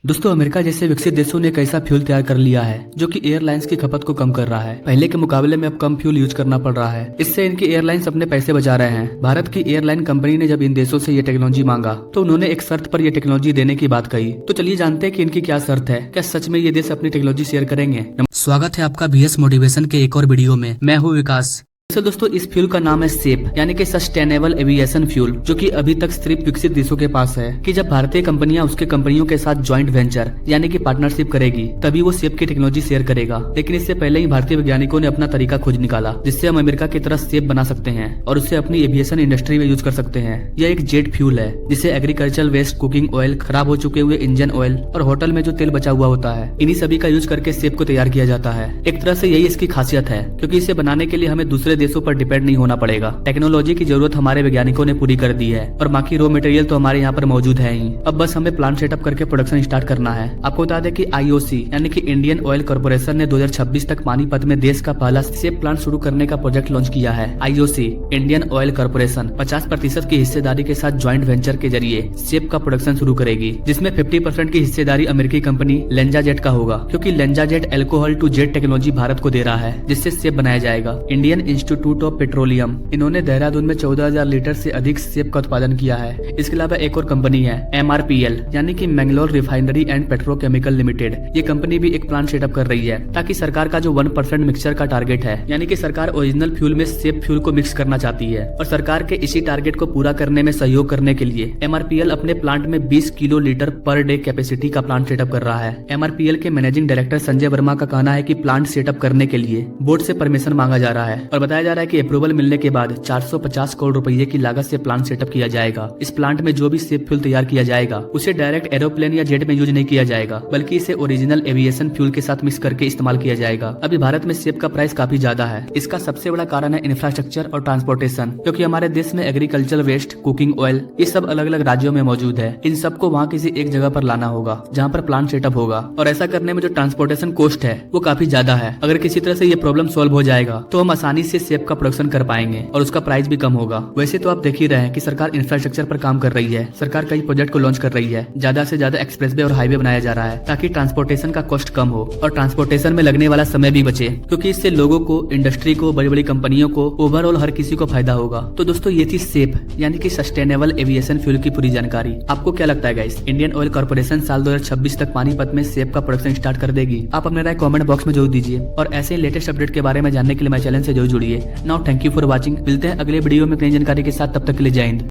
दोस्तों, अमेरिका जैसे विकसित देशों ने एक ऐसा फ्यूल तैयार कर लिया है जो कि एयरलाइंस की खपत को कम कर रहा है। पहले के मुकाबले में अब कम फ्यूल यूज करना पड़ रहा है। इससे इनकी एयरलाइंस अपने पैसे बचा रहे हैं। भारत की एयरलाइन कंपनी ने जब इन देशों से ये टेक्नोलॉजी मांगा तो उन्होंने एक शर्त पर यह टेक्नोलॉजी देने की बात कही। तो चलिए जानते हैं कि इनकी क्या शर्त है। क्या सच में ये देश अपनी टेक्नोलॉजी शेयर करेंगे? स्वागत है आपका बीएस मोटिवेशन के एक और वीडियो में। मैं हूँ विकास। वैसे दोस्तों, इस फ्यूल का नाम है सेप यानी कि सस्टेनेबल एविएशन फ्यूल, जो कि अभी तक सिर्फ विकसित देशों के पास है कि जब भारतीय कंपनियां उसके कंपनियों के साथ ज्वाइंट वेंचर यानी कि पार्टनरशिप करेगी तभी वो सेप की टेक्नोलॉजी शेयर करेगा। लेकिन इससे पहले ही भारतीय वैज्ञानिकों ने अपना तरीका खोज निकाला जिससे हम अमेरिका की तरह सेप बना सकते हैं और उसे अपनी एविएशन इंडस्ट्री में यूज कर सकते हैं। यह एक जेट फ्यूल है जिसे एग्रीकल्चरल वेस्ट, कुकिंग ऑयल, खराब हो चुके हुए इंजन ऑयल और होटल में जो तेल बचा हुआ होता है, इन्हीं सभी का यूज करके सेप को तैयार किया जाता है। एक तरह से यही इसकी खासियत है, क्योंकि इसे बनाने के लिए हमें दूसरे देशों पर डिपेंड नहीं होना पड़ेगा। टेक्नोलॉजी की जरूरत हमारे वैज्ञानिकों ने पूरी कर दी है और बाकी रॉ मटेरियल तो हमारे यहाँ पर मौजूद है ही। अब बस हमें प्लांट सेटअप करके प्रोडक्शन स्टार्ट करना है। आपको बता दें कि IOC यानी कि इंडियन ऑयल कॉर्पोरेशन ने 2026 तक पानीपत में देश का पहला सेप प्लांट शुरू करने का प्रोजेक्ट लॉन्च किया है। IOC इंडियन ऑयल कॉर्पोरेशन 50% की हिस्सेदारी के साथ ज्वाइंट वेंचर के जरिए सेप का प्रोडक्शन शुरू करेगी, जिसमें 50% की हिस्सेदारी अमेरिकी कंपनी लेंजाजेट का होगा, क्योंकि LanzaJet alcohol to jet technology Bharat को दे रहा है जिससे सेप बनाया जाएगा। इंडियन इंस्टीट्यूट ऑफ पेट्रोलियम, इन्होंने देहरादून में 14,000 लीटर से अधिक सेप का उत्पादन किया है। इसके अलावा एक और कंपनी है MRPL यानी कि Mangalore refinery and petrochemical limited. ये कंपनी भी एक प्लांट सेटअप कर रही है ताकि सरकार का जो 1% मिक्सचर का टारगेट है, यानी कि सरकार ओरिजिनल फ्यूल में सेप फ्यूल को मिक्स करना चाहती है, और सरकार के इसी टारगेट को पूरा करने में सहयोग करने के लिए MRPL अपने प्लांट में 20 kilo litre per day capacity का प्लांट सेटअप कर रहा है। MRPL के मैनेजिंग डायरेक्टर संजय वर्मा का कहना है कि प्लांट सेटअप करने के लिए बोर्ड से परमिशन मांगा जा रहा है और बताया जा रहा है कि अप्रूवल मिलने के बाद 450 करोड़ रुपए की लागत से प्लांट सेटअप किया जाएगा। इस प्लांट में जो भी सेप फ्यूल तैयार किया जाएगा उसे डायरेक्ट एरोप्लेन या जेट में यूज नहीं किया जाएगा, बल्कि इसे ओरिजिनल एविएशन फ्यूल के साथ मिक्स करके इस्तेमाल किया जाएगा। अभी भारत में सेप का प्राइस काफी ज्यादा है। इसका सबसे बड़ा कारण है इंफ्रास्ट्रक्चर और ट्रांसपोर्टेशन, क्योंकि हमारे देश में एग्रीकल्चर वेस्ट, कुकिंग ऑयल, ये सब अलग अलग राज्यों में मौजूद है। इन सबको वहाँ किसी एक जगह पर लाना होगा जहाँ पर प्लांट सेटअप होगा, और ऐसा करने में जो ट्रांसपोर्टेशन कॉस्ट है वो काफी ज्यादा है। अगर किसी तरह से ये प्रॉब्लम सॉल्व हो जाएगा तो हम आसानी से सेप का प्रोडक्शन कर पाएंगे और उसका प्राइस भी कम होगा। वैसे तो आप देख ही रहे हैं कि सरकार इंफ्रास्ट्रक्चर पर काम कर रही है। सरकार कई प्रोजेक्ट को लॉन्च कर रही है। ज्यादा से ज्यादा एक्सप्रेसवे और हाईवे बनाया जा रहा है ताकि ट्रांसपोर्टेशन का कॉस्ट कम हो और ट्रांसपोर्टेशन में लगने वाला समय भी बचे, क्योंकि इससे लोगों को, इंडस्ट्री को, बड़ी बड़ी कंपनियों को, ओवरऑल हर किसी को फायदा होगा। तो दोस्तों, ये थी सेप यानी कि सस्टेनेबल एविएशन फ्यूल की पूरी जानकारी। आपको क्या लगता है गाइस, इंडियन ऑयल कॉर्पोरेशन साल 2026 तक पानीपत में सेप का प्रोडक्शन स्टार्ट कर देगी? आप अपने राय कमेंट बॉक्स में जरूर दीजिए और ऐसे लेटेस्ट अपडेट के बारे में जानने के लिए मेरे चैनल से जरूर जुड़िए। Now thank you for watching. मिलते हैं अगले वीडियो में नई जानकारी के साथ। तब तक के लिए जय हिंद।